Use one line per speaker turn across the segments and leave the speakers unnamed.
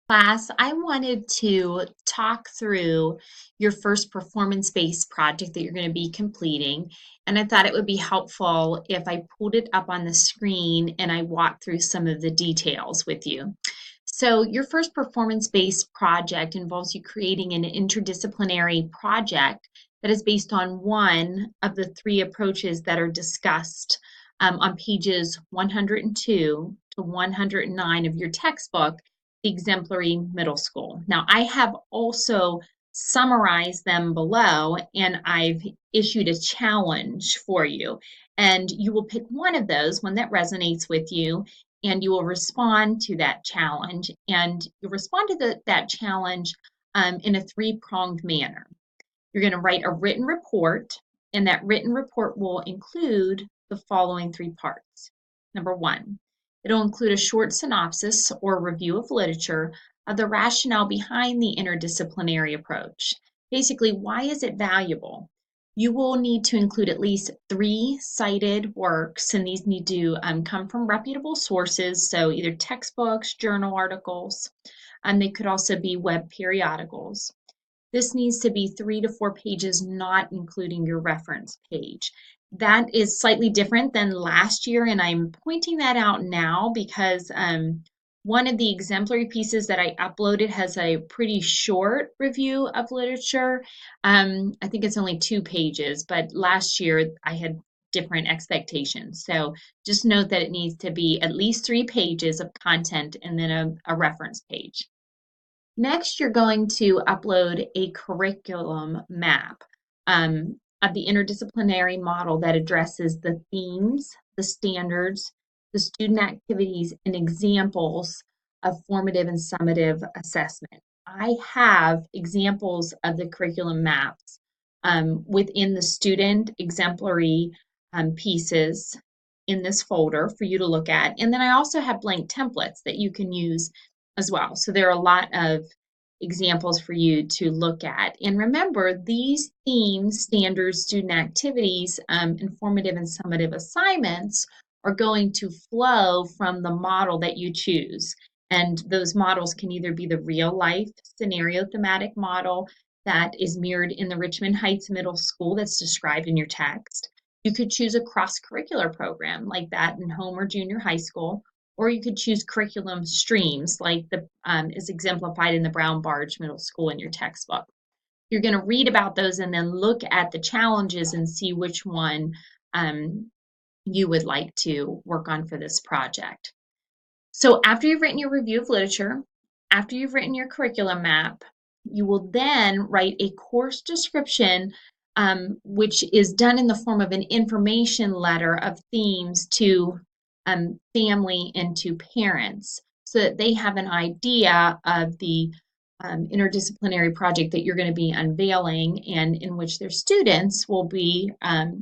Class, I wanted to talk through your first performance-based project that you're going to be completing, and I thought it would be helpful if I pulled it up on the screen and I walked through some of the details with you. So your first performance-based project involves you creating an interdisciplinary project that is based on one of the three approaches that are discussed on pages 102 to 109 of your textbook, the exemplary middle school. Now, I have also summarized them below and I've issued a challenge for you. And you will pick one of those, one that resonates with you, and you will respond to that challenge. And you'll respond to that challenge in a three-pronged manner. You're going to write a written report, and that written report will include the following three parts. Number one, it'll include a short synopsis or review of literature of the rationale behind the interdisciplinary approach. Basically, why is it valuable? You will need to include at least 3 cited works, and these need to come from reputable sources, so either textbooks, journal articles, and they could also be web periodicals. This needs to be 3 to 4 pages, not including your reference page. That is slightly different than last year, and I'm pointing that out now because one of the exemplary pieces that I uploaded has a pretty short review of literature. I think it's only 2 pages, but last year I had different expectations. So just note that it needs to be at least 3 pages of content and then a reference page. Next, you're going to upload a curriculum map of the interdisciplinary model that addresses the themes, the standards, the student activities, and examples of formative and summative assessment. I have examples of the curriculum maps within the student exemplary pieces in this folder for you to look at. And then I also have blank templates that you can use as well. So there are a lot of examples for you to look at. And remember, these themes, standards, student activities, informative and summative assignments are going to flow from the model that you choose. And those models can either be the real life scenario thematic model that is mirrored in the Richmond Heights Middle School that's described in your text. You could choose a cross-curricular program like that in Homer Junior High School, or you could choose curriculum streams like the is exemplified in the Brown Barge Middle School in your textbook. You're going to read about those and then look at the challenges and see which one you would like to work on for this project. So after you've written your review of literature, after you've written your curriculum map, you will then write a course description, which is done in the form of an information letter of themes to family and to parents so that they have an idea of the interdisciplinary project that you're going to be unveiling and in which their students will be,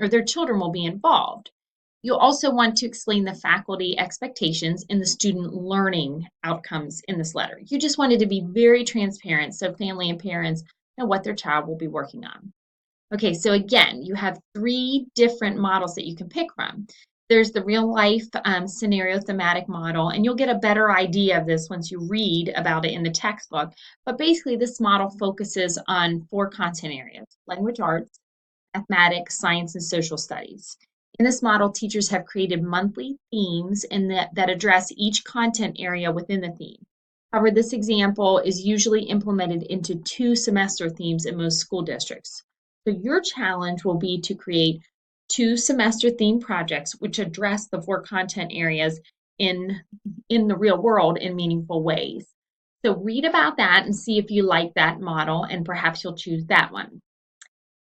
or their children will be involved. You'll also want to explain the faculty expectations and the student learning outcomes in this letter. You just wanted to be very transparent so family and parents know what their child will be working on. Okay, so again, you have 3 different models that you can pick from. There's the real life scenario thematic model, and you'll get a better idea of this once you read about it in the textbook. But basically, this model focuses on 4 content areas: language arts, mathematics, science, and social studies. In this model, teachers have created monthly themes that address each content area within the theme. However, this example is usually implemented into 2 semester themes in most school districts. So your challenge will be to create 2 semester theme projects which address the 4 content areas in the real world in meaningful ways. So read about that and see if you like that model, and perhaps you'll choose that one.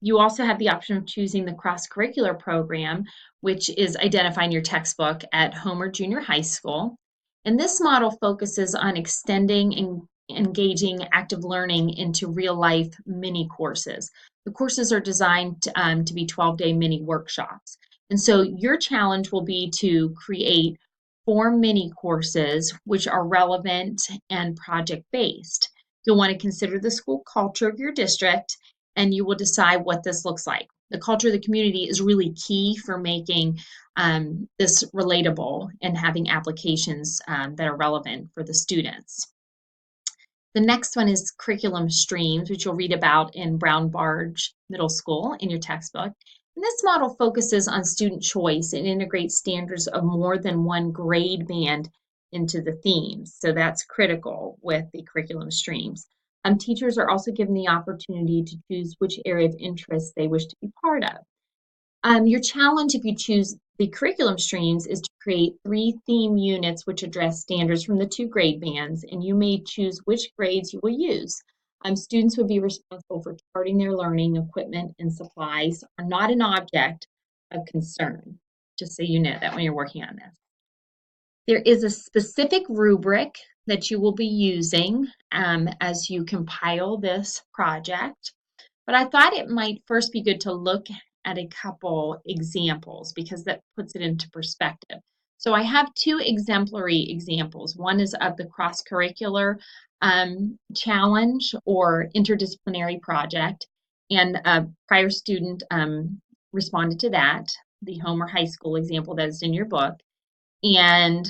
You also have the option of choosing the cross-curricular program, which is identified in your textbook at Homer Junior High School. And this model focuses on extending and engaging active learning into real-life mini courses. The courses are designed to be 12-day mini workshops. And so your challenge will be to create 4 mini courses which are relevant and project-based. You'll want to consider the school culture of your district, and you will decide what this looks like. The culture of the community is really key for making this relatable and having applications that are relevant for the students. The next one is curriculum streams, which you'll read about in Brown Barge Middle School in your textbook. And this model focuses on student choice and integrates standards of more than one grade band into the themes. So that's critical with the curriculum streams. Teachers are also given the opportunity to choose which area of interest they wish to be part of. Your challenge, if you choose the curriculum streams, is to create 3 theme units which address standards from the 2 grade bands, and you may choose which grades you will use. Students would be responsible for charting their learning. Equipment and supplies are not an object of concern, just so you know that when you're working on this. There is a specific rubric that you will be using as you compile this project. But I thought it might first be good to look at a couple examples because that puts it into perspective. So I have 2 exemplary examples. One is of the cross-curricular challenge or interdisciplinary project, and a prior student responded to that, the Homer High School example that is in your book. And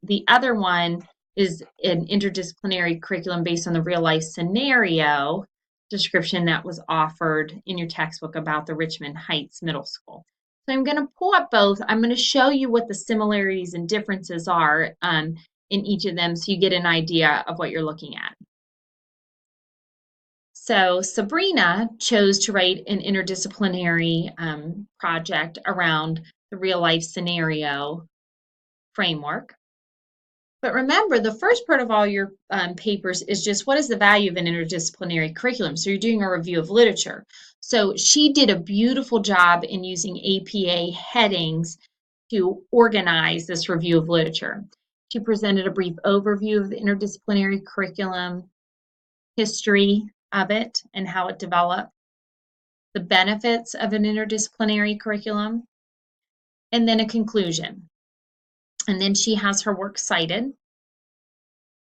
the other one is an interdisciplinary curriculum based on the real life scenario description that was offered in your textbook about the Richmond Heights Middle School. So I'm going to pull up both. I'm going to show you what the similarities and differences are in each of them so you get an idea of what you're looking at. So Sabrina chose to write an interdisciplinary project around the real life scenario framework. But remember, the first part of all your papers is just what is the value of an interdisciplinary curriculum? So you're doing a review of literature. So she did a beautiful job in using APA headings to organize this review of literature. She presented a brief overview of the interdisciplinary curriculum, history of it and how it developed, the benefits of an interdisciplinary curriculum, and then a conclusion. And then she has her work cited.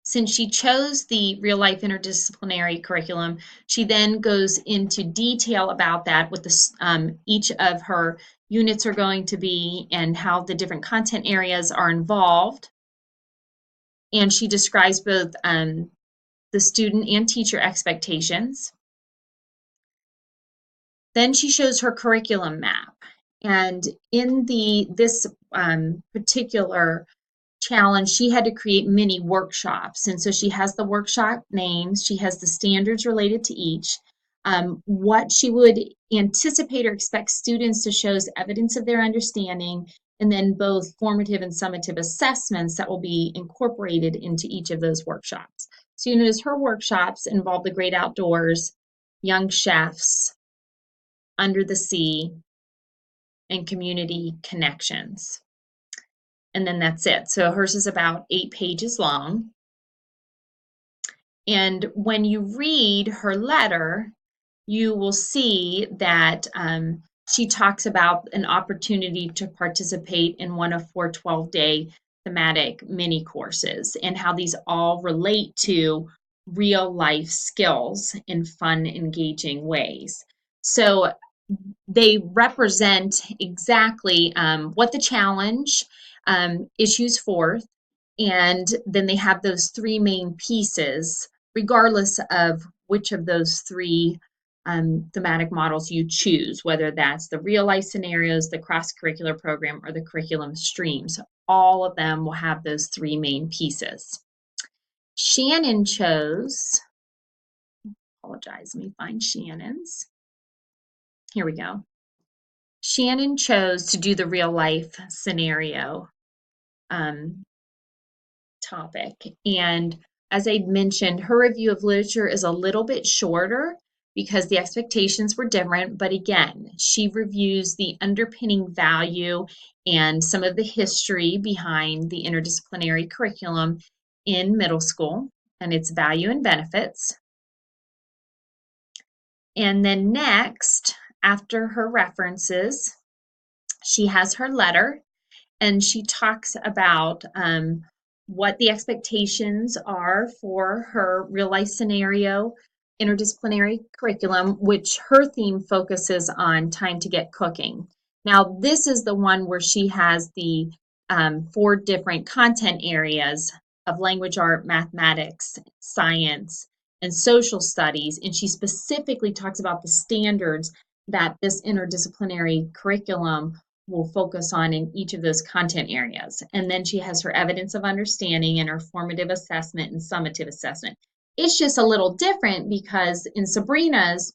Since she chose the real life interdisciplinary curriculum, she then goes into detail about that, what each of her units are going to be and how the different content areas are involved. And she describes both the student and teacher expectations. Then she shows her curriculum map. And in this particular challenge, she had to create mini workshops. And so she has the workshop names, she has the standards related to each, what she would anticipate or expect students to show as evidence of their understanding, and then both formative and summative assessments that will be incorporated into each of those workshops. So you notice her workshops involve the great outdoors, young chefs, under the sea, and community connections. And then that's it. So hers is about 8 pages long. And when you read her letter, you will see that she talks about an opportunity to participate in one of 4 12-day thematic mini courses and how these all relate to real life skills in fun, engaging ways. So they represent exactly what the challenge issues forth, and then they have those 3 main pieces, regardless of which of those 3 thematic models you choose, whether that's the real life scenarios, the cross-curricular program, or the curriculum streams. All of them will have those 3 main pieces. Shannon chose, apologize, let me find Shannon's. Here we go. Shannon chose to do the real life scenario topic. And as I mentioned, her review of literature is a little bit shorter because the expectations were different. But again, she reviews the underpinning value and some of the history behind the interdisciplinary curriculum in middle school and its value and benefits. And then next, after her references, she has her letter, and she talks about what the expectations are for her real life scenario interdisciplinary curriculum, which her theme focuses on time to get cooking. Now, this is the one where she has the 4 different content areas of language, art, mathematics, science, and social studies. And she specifically talks about the standards that this interdisciplinary curriculum will focus on in each of those content areas. And then she has her evidence of understanding and her formative assessment and summative assessment. It's just a little different because in Sabrina's,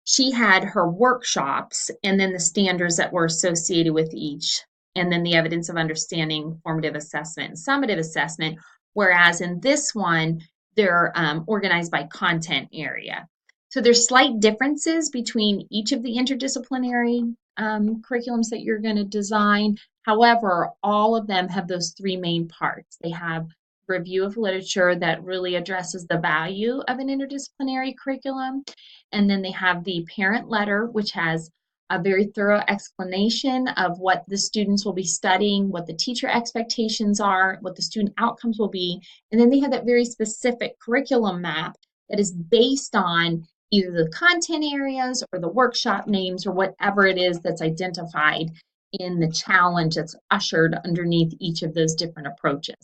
she had her workshops and then the standards that were associated with each, and then the evidence of understanding, formative assessment, and summative assessment. Whereas in this one, they're organized by content area. So there's slight differences between each of the interdisciplinary curriculums that you're going to design. However, all of them have those three main parts. They have review of literature that really addresses the value of an interdisciplinary curriculum. And then they have the parent letter, which has a very thorough explanation of what the students will be studying, what the teacher expectations are, what the student outcomes will be. And then they have that very specific curriculum map that is based on either the content areas or the workshop names or whatever it is that's identified in the challenge that's ushered underneath each of those different approaches.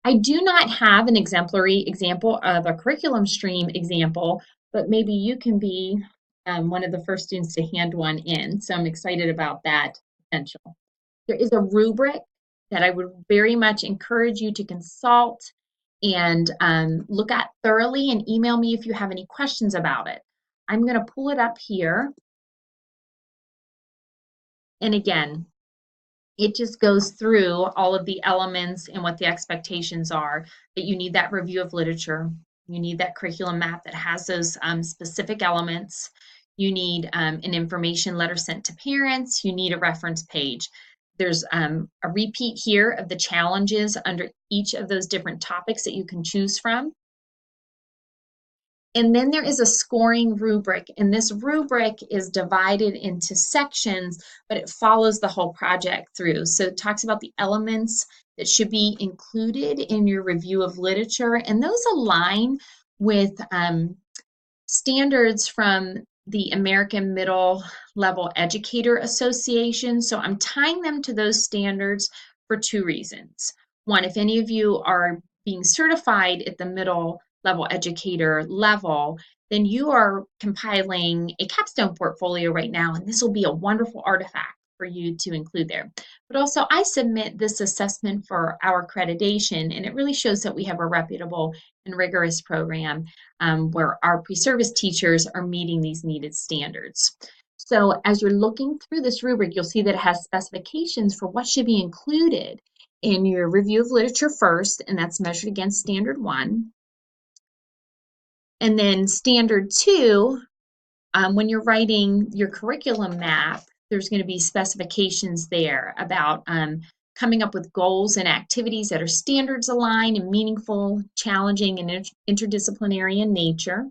I do not have an exemplary example of a curriculum stream example, but maybe you can be one of the first students to hand one in. So I'm excited about that potential. There is a rubric that I would very much encourage you to consult and look at thoroughly and email me if you have any questions about it. I'm going to pull it up here. And again, it just goes through all of the elements and what the expectations are, that you need that review of literature. You need that curriculum map that has those specific elements. You need an information letter sent to parents. You need a reference page. There's a repeat here of the challenges under each of those different topics that you can choose from. And then there is a scoring rubric, and this rubric is divided into sections, but it follows the whole project through. So it talks about the elements that should be included in your review of literature, and those align with standards from the American Middle Level Educator Association. So I'm tying them to those standards for two reasons. One, if any of you are being certified at the middle level educator level, then you are compiling a capstone portfolio right now, and this will be a wonderful artifact for you to include there. But also, I submit this assessment for our accreditation, and it really shows that we have a reputable and rigorous program where our pre-service teachers are meeting these needed standards. So as you're looking through this rubric, you'll see that it has specifications for what should be included in your review of literature first, and that's measured against standard 1. And then standard 2, when you're writing your curriculum map, there's going to be specifications there about coming up with goals and activities that are standards aligned and meaningful, challenging, and interdisciplinary in nature.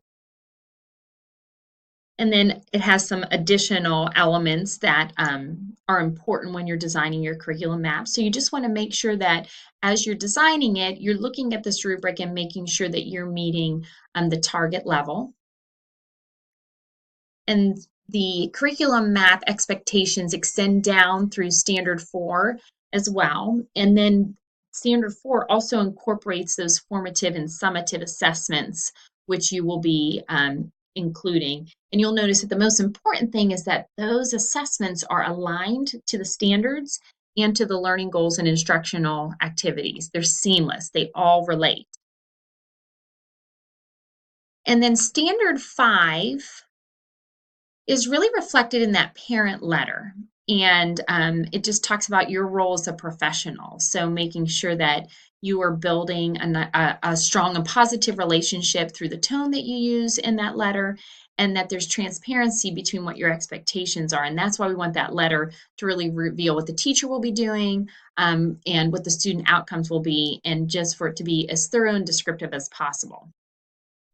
And then it has some additional elements that are important when you're designing your curriculum map. So you just want to make sure that as you're designing it, you're looking at this rubric and making sure that you're meeting the target level. And the curriculum map expectations extend down through standard 4 as well. And then standard 4 also incorporates those formative and summative assessments, which you will be including. And you'll notice that the most important thing is that those assessments are aligned to the standards and to the learning goals and instructional activities. They're seamless. They all relate. And then standard 5 is really reflected in that parent letter. And it just talks about your role as a professional. So making sure that you are building a strong and positive relationship through the tone that you use in that letter, and that there's transparency between what your expectations are. And that's why we want that letter to really reveal what the teacher will be doing and what the student outcomes will be, and just for it to be as thorough and descriptive as possible.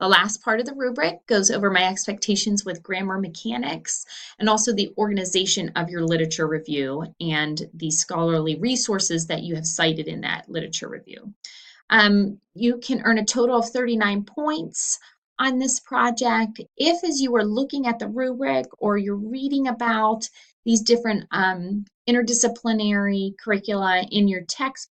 The last part of the rubric goes over my expectations with grammar mechanics and also the organization of your literature review and the scholarly resources that you have cited in that literature review. You can earn a total of 39 points on this project if, as you are looking at the rubric or you're reading about these different interdisciplinary curricula in your text